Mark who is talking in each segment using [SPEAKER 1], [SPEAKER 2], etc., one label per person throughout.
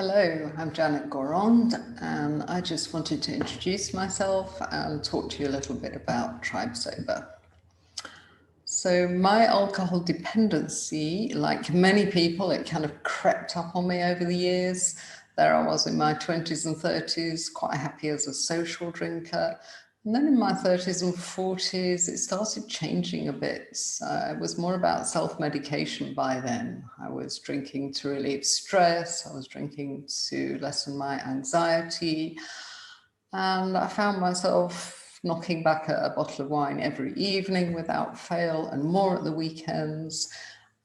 [SPEAKER 1] Hello, I'm Janet Gorond, and I just wanted to introduce myself and talk to you a little bit about 𝐼𝐸𝐵𝐷. So my alcohol dependency, like many people, it kind of crept up on me over the years. There I was in my 20s and 30s, quite happy as a social drinker. And then in my 30s and 40s, it started changing a bit. It was more about self-medication by then. I was drinking to relieve stress. I was drinking to lessen my anxiety. And I found myself knocking back a bottle of wine every evening without fail, and more at the weekends.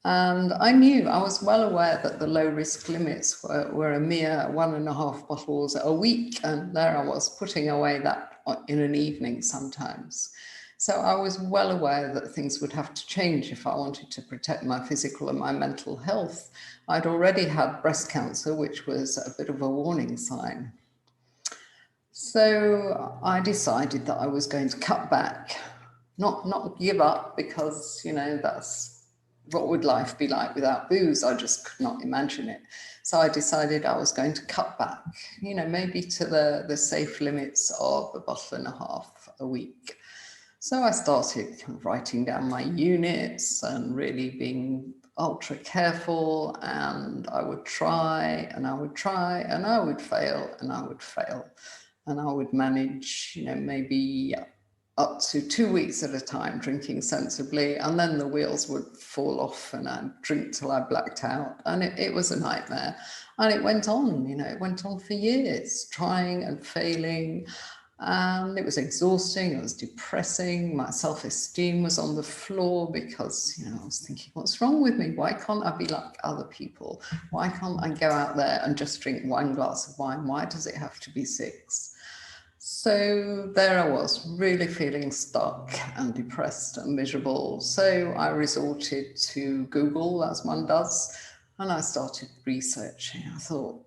[SPEAKER 1] And I was well aware that the low risk limits were a mere 1.5 bottles a week. And there I was putting away that in an evening sometimes. So I was well aware that things would have to change if I wanted to protect my physical and my mental health. I'd already had breast cancer, which was a bit of a warning sign. So I decided that I was going to cut back, not give up, because, that's what would life be like without booze? I just could not imagine it. So I decided I was going to cut back, maybe to the safe limits of 1.5 bottles a week. So I started writing down my units and really being ultra careful, and I would try and I would try and I would fail and I would fail. And I would manage, maybe up to 2 weeks at a time drinking sensibly, and then the wheels would fall off and I'd drink till I blacked out. And it was a nightmare. And it went on, it went on for years, trying and failing. And it was exhausting, it was depressing. My self-esteem was on the floor because, I was thinking, what's wrong with me? Why can't I be like other people? Why can't I go out there and just drink 1 glass of wine? Why does it have to be 6? So there I was, really feeling stuck and depressed and miserable. So I resorted to Google, as one does, and I started researching. I thought,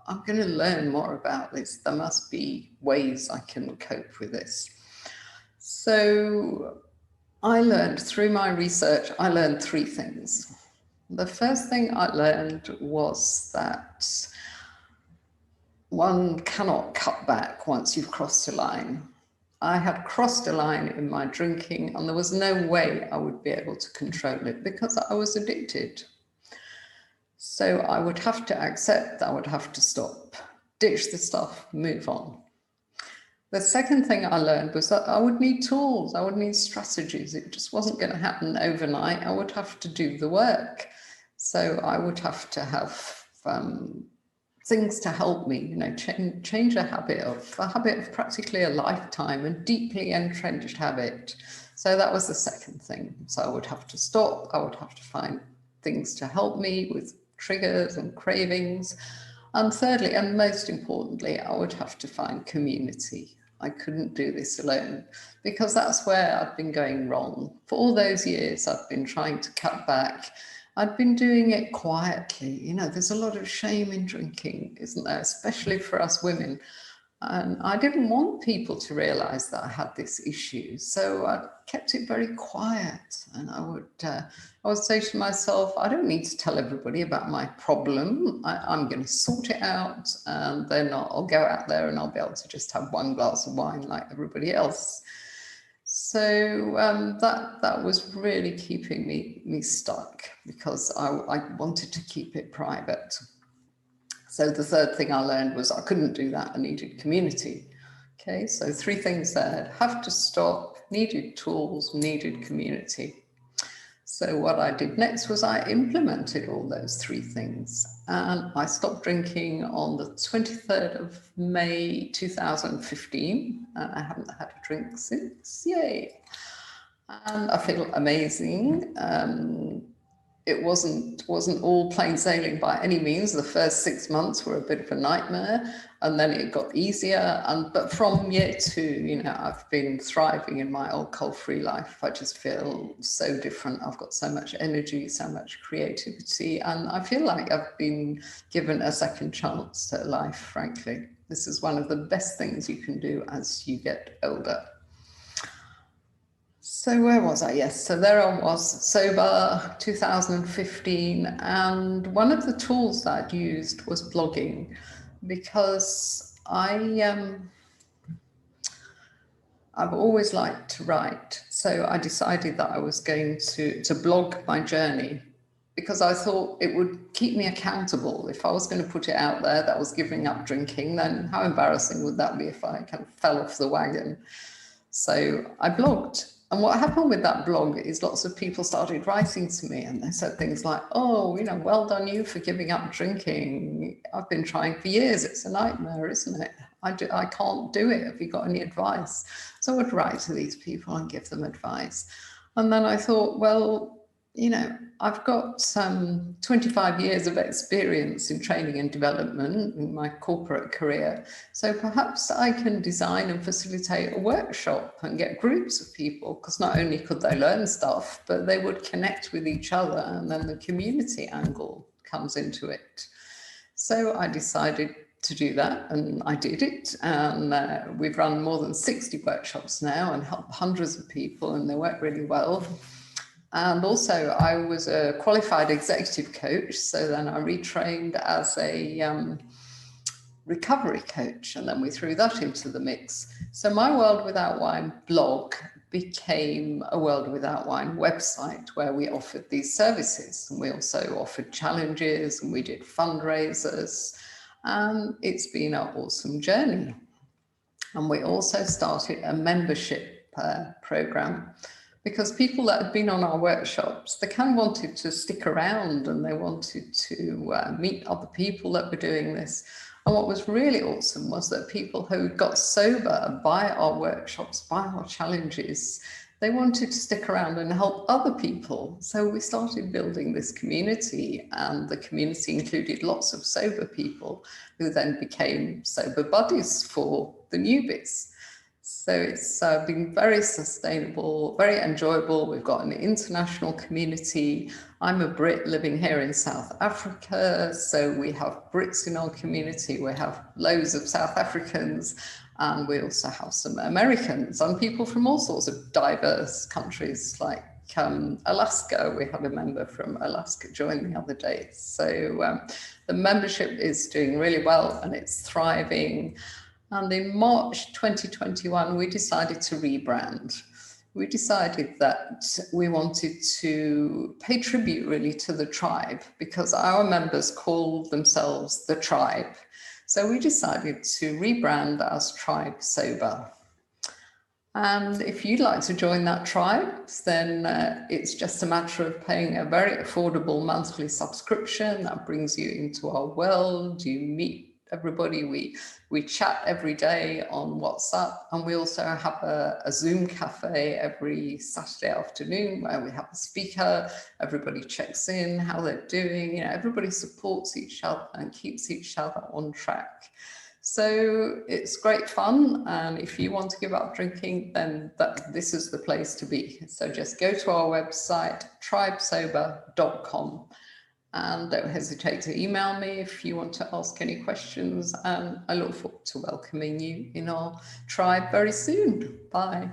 [SPEAKER 1] I'm going to learn more about this. There must be ways I can cope with this. So I learned through my research, I learned 3 things. The first thing I learned was that one cannot cut back once you've crossed a line. I had crossed a line in my drinking, and there was no way I would be able to control it because I was addicted. So I would have to accept, I would have to stop, ditch the stuff, move on. The second thing I learned was that I would need tools, I would need strategies. It just wasn't going to happen overnight. I would have to do the work. So I would have to have things to help me, change a habit of practically a lifetime, a deeply entrenched habit. So that was the second thing. So I would have to stop. I would have to find things to help me with triggers and cravings. And thirdly, and most importantly, I would have to find community. I couldn't do this alone, because that's where I've been going wrong. For all those years, I've been trying to cut back. I'd been doing it quietly. There's a lot of shame in drinking, isn't there? Especially for us women. And I didn't want people to realize that I had this issue. So I kept it very quiet. And I would say to myself, I don't need to tell everybody about my problem. I'm going to sort it out. And then I'll go out there and I'll be able to just have 1 glass of wine like everybody else. So that was really keeping me stuck, because I wanted to keep it private. So the third thing I learned was I couldn't do that. I needed community. Okay, so 3 things there: have to stop, needed tools, needed community. So what I did next was I implemented all those 3 things. And I stopped drinking on the 23rd of May 2015. And I haven't had a drink since. Yay! And I feel amazing. It wasn't all plain sailing by any means. The first 6 months were a bit of a nightmare, and then it got easier. But from year 2, I've been thriving in my alcohol-free life. I just feel so different. I've got so much energy, so much creativity, and I feel like I've been given a second chance at life, frankly. This is one of the best things you can do as you get older. So where was I? Yes, so there I was, sober, 2015, and one of the tools that I'd used was blogging, because I've always liked to write. So I decided that I was going to blog my journey, because I thought it would keep me accountable. If I was going to put it out there that I was giving up drinking, then how embarrassing would that be if I kind of fell off the wagon? So I blogged. And what happened with that blog is lots of people started writing to me, and they said things like, oh, you know, well done you for giving up drinking. I've been trying for years. It's a nightmare, isn't it? I can't do it. Have you got any advice? So I would write to these people and give them advice. And then I thought, well, you know, I've got 25 years of experience in training and development in my corporate career. So perhaps I can design and facilitate a workshop and get groups of people, because not only could they learn stuff, but they would connect with each other, and then the community angle comes into it. So I decided to do that, and I did it, and we've run more than 60 workshops now and helped hundreds of people, and they work really well. And also I was a qualified executive coach, so then I retrained as a recovery coach, and then we threw that into the mix. So my World Without Wine blog became a World Without Wine website where we offered these services, and we also offered challenges, and we did fundraisers, and it's been an awesome journey. And we also started a membership program, because people that had been on our workshops, they kind of wanted to stick around, and they wanted to meet other people that were doing this. And what was really awesome was that people who got sober by our workshops, by our challenges, they wanted to stick around and help other people. So we started building this community, and the community included lots of sober people who then became sober buddies for the newbies. So it's been very sustainable, very enjoyable. We've got an international community. I'm a Brit living here in South Africa, so we have Brits in our community. We have loads of South Africans, and we also have some Americans and people from all sorts of diverse countries, like Alaska. We had a member from Alaska join the other day. So the membership is doing really well, and it's thriving. And in March 2021, we decided to rebrand. We decided that we wanted to pay tribute really to the tribe, because our members call themselves the tribe. So we decided to rebrand as Tribe Sober. And if you'd like to join that tribe, then it's just a matter of paying a very affordable monthly subscription that brings you into our world. You meet everybody, we chat every day on WhatsApp, and we also have a Zoom cafe every Saturday afternoon where we have a speaker. Everybody checks in how they're doing. You know, everybody supports each other and keeps each other on track. So it's great fun, and if you want to give up drinking, then this is the place to be. So just go to our website, 𝐷rivesober.com. And don't hesitate to email me if you want to ask any questions. And I look forward to welcoming you in our tribe very soon. Bye.